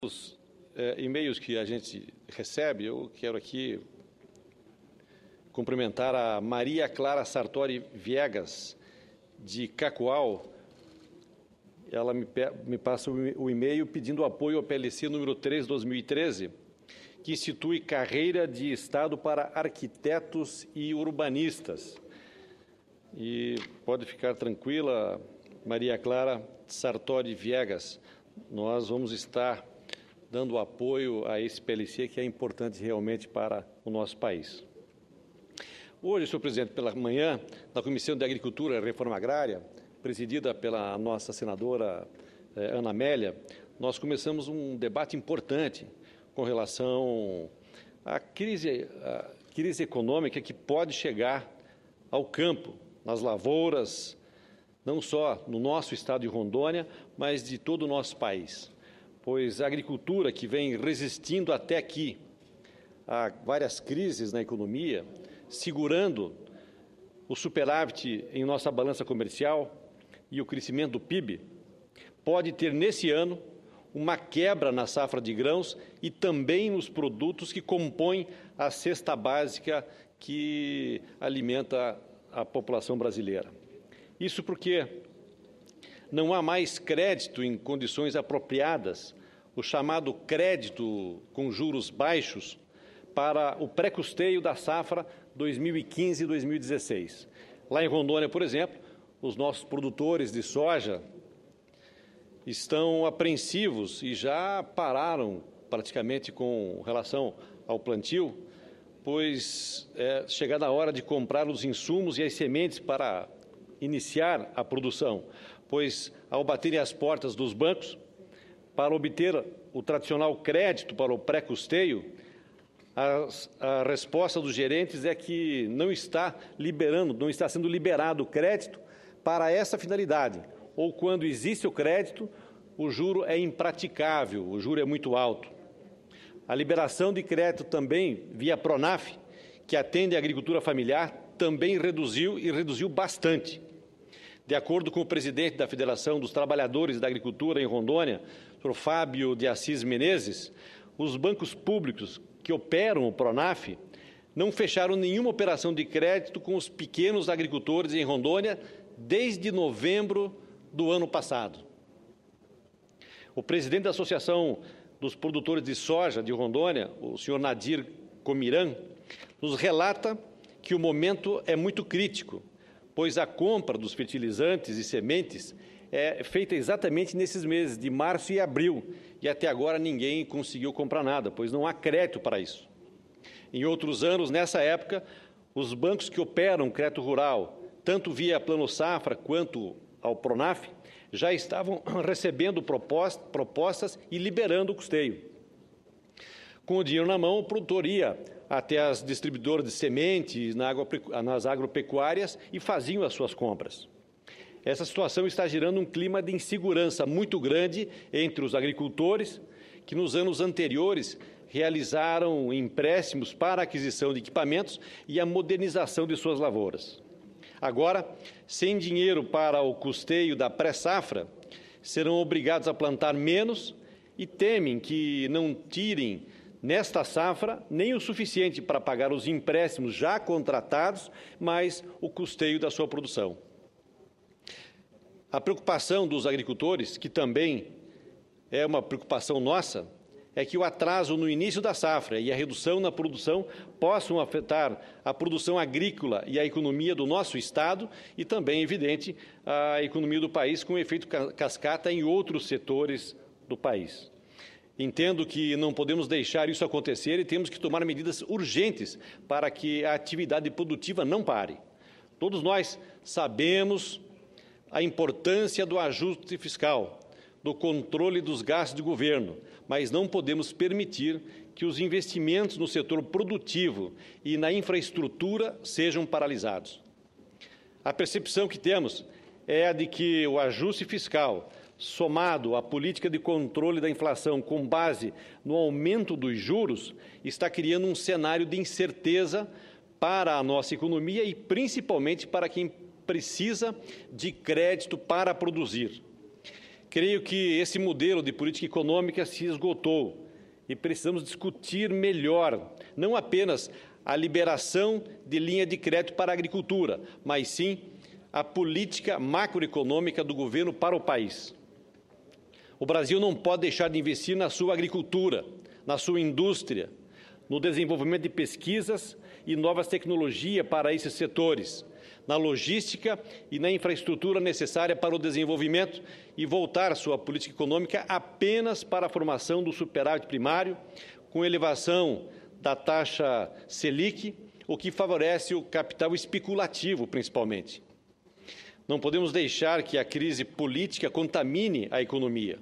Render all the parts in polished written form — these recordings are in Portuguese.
Os e-mails que a gente recebe, eu quero aqui cumprimentar a Maria Clara Sartori Viegas, de Cacoal. Ela me passa o e-mail pedindo apoio ao PLC número 3/2013, que institui carreira de Estado para arquitetos e urbanistas. E pode ficar tranquila, Maria Clara Sartori Viegas, nós vamos estar dando apoio a esse PLC, que é importante realmente para o nosso país. Hoje, senhor presidente, pela manhã, na Comissão de Agricultura e Reforma Agrária, presidida pela nossa senadora Ana Amélia, nós começamos um debate importante com relação à crise econômica que pode chegar ao campo, nas lavouras, não só no nosso estado de Rondônia, mas de todo o nosso país. Pois a agricultura, que vem resistindo até aqui a várias crises na economia, segurando o superávit em nossa balança comercial e o crescimento do PIB, pode ter nesse ano uma quebra na safra de grãos e também nos produtos que compõem a cesta básica que alimenta a população brasileira. Isso porque não há mais crédito em condições apropriadas, o chamado crédito com juros baixos, para o pré-custeio da safra 2015 e 2016. Lá em Rondônia, por exemplo, os nossos produtores de soja estão apreensivos e já pararam praticamente com relação ao plantio, pois é chegada a hora de comprar os insumos e as sementes para iniciar a produção, pois ao baterem as portas dos bancos para obter o tradicional crédito para o pré-custeio, a resposta dos gerentes é que não está sendo liberado o crédito para essa finalidade, ou quando existe o crédito, o juro é impraticável, o juro é muito alto. A liberação de crédito também via Pronaf, que atende a agricultura familiar, também reduziu bastante. De acordo com o presidente da Federação dos Trabalhadores da Agricultura em Rondônia, Sr. Fábio de Assis Menezes, os bancos públicos que operam o Pronaf não fecharam nenhuma operação de crédito com os pequenos agricultores em Rondônia desde novembro do ano passado. O presidente da Associação dos Produtores de Soja de Rondônia, o senhor Nadir Comiran, nos relata que o momento é muito crítico, pois a compra dos fertilizantes e sementes é feita exatamente nesses meses de março e abril, e até agora ninguém conseguiu comprar nada, pois não há crédito para isso. Em outros anos, nessa época, os bancos que operam crédito rural, tanto via Plano Safra quanto ao Pronaf, já estavam recebendo propostas e liberando o custeio. Com o dinheiro na mão, o produtor ia até as distribuidoras de sementes nas agropecuárias e faziam as suas compras. Essa situação está gerando um clima de insegurança muito grande entre os agricultores, que nos anos anteriores realizaram empréstimos para a aquisição de equipamentos e a modernização de suas lavouras. Agora, sem dinheiro para o custeio da pré-safra, serão obrigados a plantar menos e temem que não tirem nesta safra nem o suficiente para pagar os empréstimos já contratados, mas o custeio da sua produção. A preocupação dos agricultores, que também é uma preocupação nossa, é que o atraso no início da safra e a redução na produção possam afetar a produção agrícola e a economia do nosso Estado e também, evidente, a economia do país com efeito cascata em outros setores do país. Entendo que não podemos deixar isso acontecer e temos que tomar medidas urgentes para que a atividade produtiva não pare. Todos nós sabemos a importância do ajuste fiscal, do controle dos gastos de governo, mas não podemos permitir que os investimentos no setor produtivo e na infraestrutura sejam paralisados. A percepção que temos é a de que o ajuste fiscal, somado à política de controle da inflação com base no aumento dos juros, está criando um cenário de incerteza para a nossa economia e principalmente para quem precisa de crédito para produzir. Creio que esse modelo de política econômica se esgotou e precisamos discutir melhor, não apenas a liberação de linha de crédito para a agricultura, mas sim a política macroeconômica do governo para o país. O Brasil não pode deixar de investir na sua agricultura, na sua indústria, no desenvolvimento de pesquisas e novas tecnologias para esses setores, na logística e na infraestrutura necessária para o desenvolvimento e voltar sua política econômica apenas para a formação do superávit primário, com elevação da taxa Selic, o que favorece o capital especulativo, principalmente. Não podemos deixar que a crise política contamine a economia.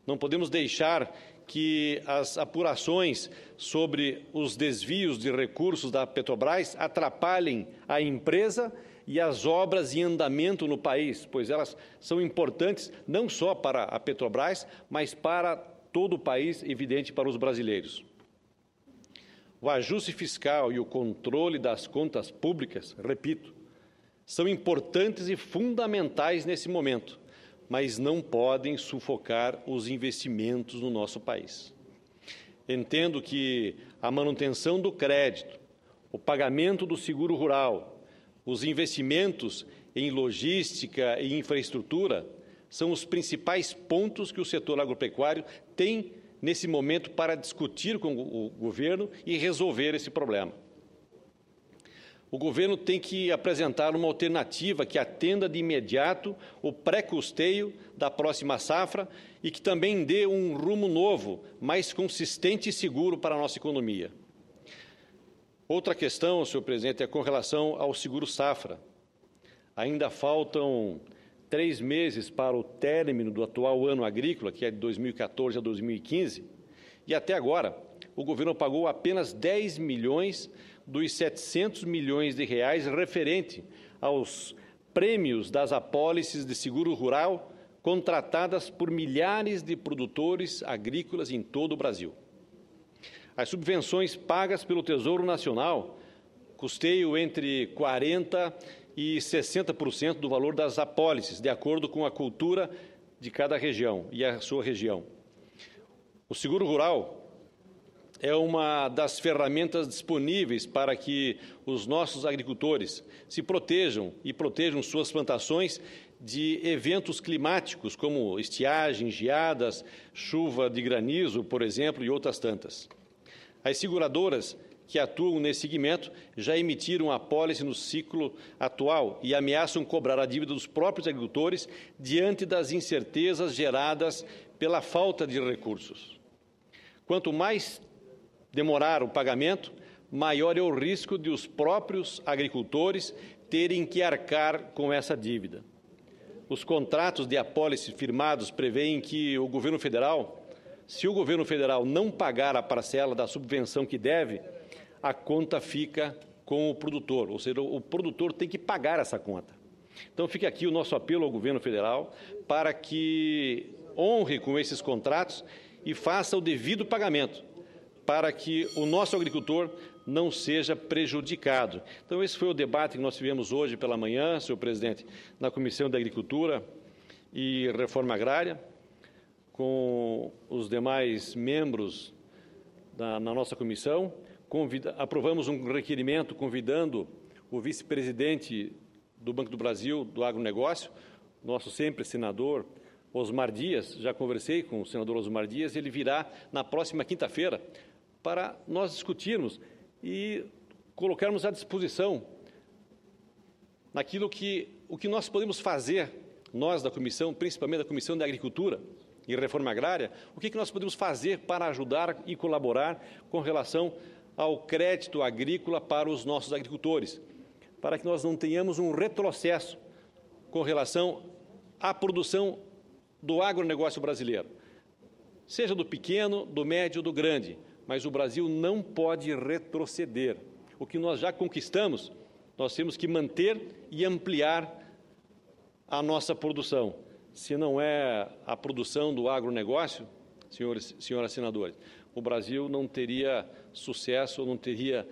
Não podemos deixar que as apurações sobre os desvios de recursos da Petrobras atrapalhem a empresa e as obras em andamento no país, pois elas são importantes não só para a Petrobras, mas para todo o país, evidente para os brasileiros. O ajuste fiscal e o controle das contas públicas, repito, são importantes e fundamentais nesse momento, mas não podem sufocar os investimentos no nosso país. Entendo que a manutenção do crédito, o pagamento do seguro rural, os investimentos em logística e infraestrutura são os principais pontos que o setor agropecuário tem nesse momento para discutir com o governo e resolver esse problema. O governo tem que apresentar uma alternativa que atenda de imediato o pré-custeio da próxima safra e que também dê um rumo novo, mais consistente e seguro para a nossa economia. Outra questão, senhor presidente, é com relação ao seguro-safra. Ainda faltam 3 meses para o término do atual ano agrícola, que é de 2014 a 2015, e até agora o governo pagou apenas 10 milhões dos 700 milhões de reais referente aos prêmios das apólices de seguro rural contratadas por milhares de produtores agrícolas em todo o Brasil. As subvenções pagas pelo Tesouro Nacional custeiam entre 40% e 60% do valor das apólices, de acordo com a cultura de cada região e a sua região. O seguro rural é uma das ferramentas disponíveis para que os nossos agricultores se protejam e protejam suas plantações de eventos climáticos, como estiagem, geadas, chuva de granizo, por exemplo, e outras tantas. As seguradoras que atuam nesse segmento já emitiram apólice no ciclo atual e ameaçam cobrar a dívida dos próprios agricultores diante das incertezas geradas pela falta de recursos. Quanto mais demorar o pagamento, maior é o risco de os próprios agricultores terem que arcar com essa dívida. Os contratos de apólice firmados prevêem que o governo federal, se o governo federal não pagar a parcela da subvenção que deve, a conta fica com o produtor, ou seja, o produtor tem que pagar essa conta. Então, fica aqui o nosso apelo ao governo federal para que honre com esses contratos e faça o devido pagamento, para que o nosso agricultor não seja prejudicado. Então, esse foi o debate que nós tivemos hoje pela manhã, senhor presidente, na Comissão da Agricultura e Reforma Agrária, com os demais membros na nossa comissão. Aprovamos um requerimento convidando o vice-presidente do Banco do Brasil, do agronegócio, nosso sempre senador Osmar Dias. Já conversei com o senador Osmar Dias, ele virá na próxima quinta-feira para nós discutirmos e colocarmos à disposição naquilo o que nós podemos fazer, nós da comissão, principalmente da Comissão da Agricultura e Reforma Agrária, o que nós podemos fazer para ajudar e colaborar com relação ao crédito agrícola para os nossos agricultores, para que nós não tenhamos um retrocesso com relação à produção do agronegócio brasileiro, seja do pequeno, do médio ou do grande, mas o Brasil não pode retroceder. O que nós já conquistamos, nós temos que manter e ampliar a nossa produção. Se não é a produção do agronegócio, senhoras senadores, o Brasil não teria sucesso, não teria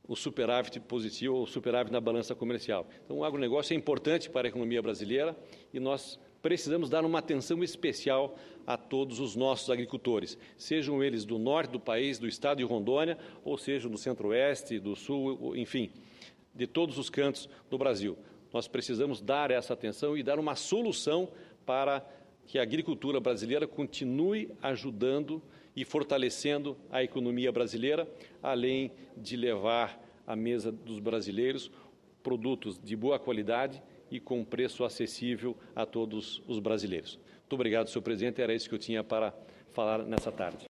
o superávit positivo ou o superávit na balança comercial. Então, o agronegócio é importante para a economia brasileira e nós precisamos dar uma atenção especial a todos os nossos agricultores, sejam eles do norte do país, do estado de Rondônia, ou sejam do centro-oeste, do sul, enfim, de todos os cantos do Brasil. Nós precisamos dar essa atenção e dar uma solução para que a agricultura brasileira continue ajudando e fortalecendo a economia brasileira, além de levar à mesa dos brasileiros produtos de boa qualidade e com preço acessível a todos os brasileiros. Muito obrigado, senhor presidente. Era isso que eu tinha para falar nessa tarde.